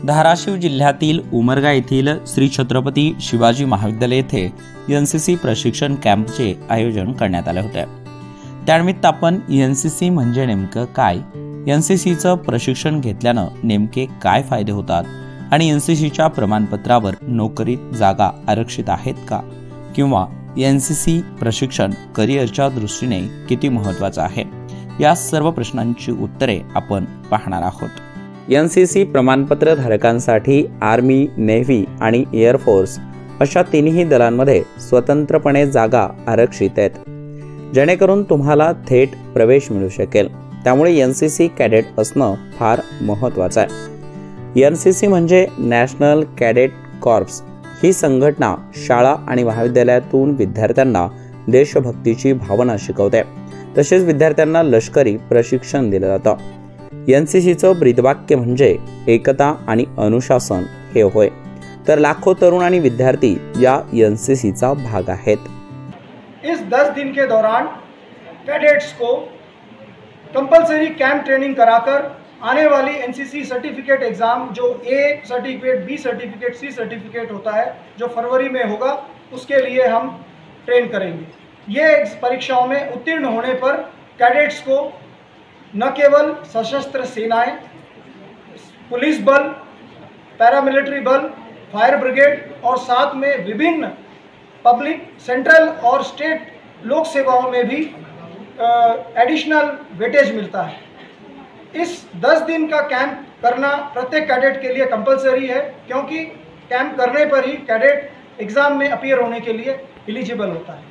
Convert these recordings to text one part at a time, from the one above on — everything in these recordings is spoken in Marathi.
धाराशिव जिल्ह्यातील उमरगा येथील श्री छत्रपती शिवाजी महाविद्यालय येथे एनसीसी प्रशिक्षण कॅम्पचे आयोजन करण्यात आले होते। त्यानिमित्त आपण एनसीसी म्हणजे नेमकं काय, एनसीसीचं प्रशिक्षण घेतल्यानं नेमके काय फायदे होतात आणि एनसीसीच्या प्रमाणपत्रावर नोकरीत जागा आरक्षित आहेत का, किंवा एनसीसी प्रशिक्षण करिअरच्या दृष्टीने किती महत्त्वाचं आहे, या सर्व प्रश्नांची उत्तरे आपण पाहणार आहोत। एनसीसी प्रमाणपत्र धारकांसाठी आर्मी, नेव्ही आणि एअरफोर्स अशा तिन्ही दलांमध्ये स्वतंत्रपणे जागा आरक्षित आहेत, जेणेकरून तुम्हाला थेट प्रवेश मिळू शकेल। त्यामुळे एनसीसी कॅडेट असणं फार महत्त्वाचं आहे। एनसीसी म्हणजे नॅशनल कॅडेट कॉर्प्स ही संघटना शाळा आणि महाविद्यालयातून विद्यार्थ्यांना देशभक्तीची भावना शिकवते। तसेच विद्यार्थ्यांना लष्करी प्रशिक्षण दिलं जातं। एनसीसीचं ब्रीदवाक्य म्हणजे एकता आणि अनुशासन हे होय। तर लाखो तरुण आणि विद्यार्थी या एनसीसीचा भाग आहेत। इस 10 दिन के दौरान कैडेट्स को कंपलसरी कैंप ट्रेनिंग कराकर आने वाली एनसीसी सर्टिफिकेट एग्ज़ाम जो A certificate, B certificate, C certificate होता है, जो फरवरी में होगा, उसके लिए हम ट्रेन करेंगे। ये परीक्षाओं में उत्तीर्ण होने पर कैडेट्स को न केवल सशस्त्र सेनाएं, पुलिस बल, पैरामिलिट्री बल, फायर ब्रिगेड और साथ में विभिन्न पब्लिक, सेंट्रल और स्टेट लोक सेवाओं में भी एडिशनल वेटेज मिलता है। इस 10 दिन का कैंप करना प्रत्येक कैडेट के लिए कंपलसरी है, क्योंकि कैंप करने पर ही कैडेट एग्ज़ाम में अपीयर होने के लिए एलिजिबल होता है।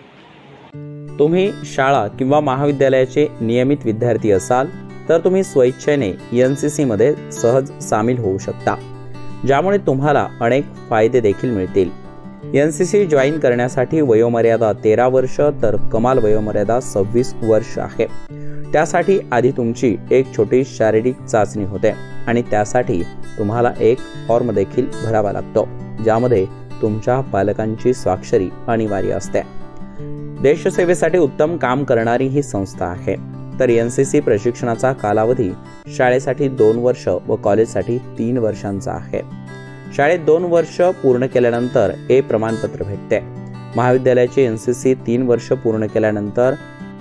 तुम्ही शाळा किंवा महाविद्यालयाचे नियमित विद्यार्थी असाल तर तुम्ही स्वेच्छेने एनसीसी मध्ये सहज सामील होऊ शकता, ज्यामुळे तुम्हाला अनेक फायदे देखील मिळतील। एनसीसी जॉईन करण्यासाठी वयोमर्यादा 13 वर्ष तर कमाल वयोमर्यादा 26 वर्ष आहे। त्यासाठी आधी तुमची एक छोटी शारीरिक चाचणी होते आणि त्यासाठी तुम्हाला एक फॉर्म देखील भरावा लागतो, ज्यामध्ये तुमच्या पालकांची स्वाक्षरी अनिवार्य असते। देशसेवेसाठी उत्तम काम करणारी ही संस्था आहे। तर एनसीसी प्रशिक्षणाचा कालावधी शाळेसाठी 2 वर्ष व कॉलेजसाठी 3 वर्षांचा आहे। शाळेत 2 वर्ष पूर्ण केल्यानंतर ए प्रमाणपत्र भेटते। महाविद्यालयाचे एनसीसी 3 वर्ष पूर्ण केल्यानंतर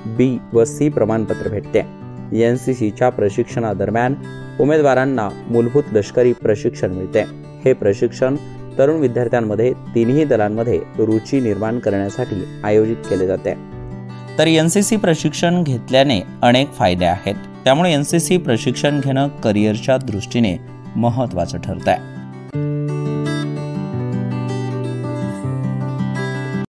बी व सी प्रमाणपत्र भेटते। एनसीसीच्या प्रशिक्षणादरम्यान उमेदवारांना मूलभूत लष्करी प्रशिक्षण मिळते। हे प्रशिक्षण तरुण विद्यार्थ्यांमध्ये तिन्ही दलांमध्ये रुची निर्माण करण्यासाठी आयोजित केले जाते। तर एनसीसी प्रशिक्षण घेतल्याने अनेक फायदे आहेत, त्यामुळे एनसीसी प्रशिक्षण घेणं करिअरच्या दृष्टीने महत्त्वाचं ठरतंय।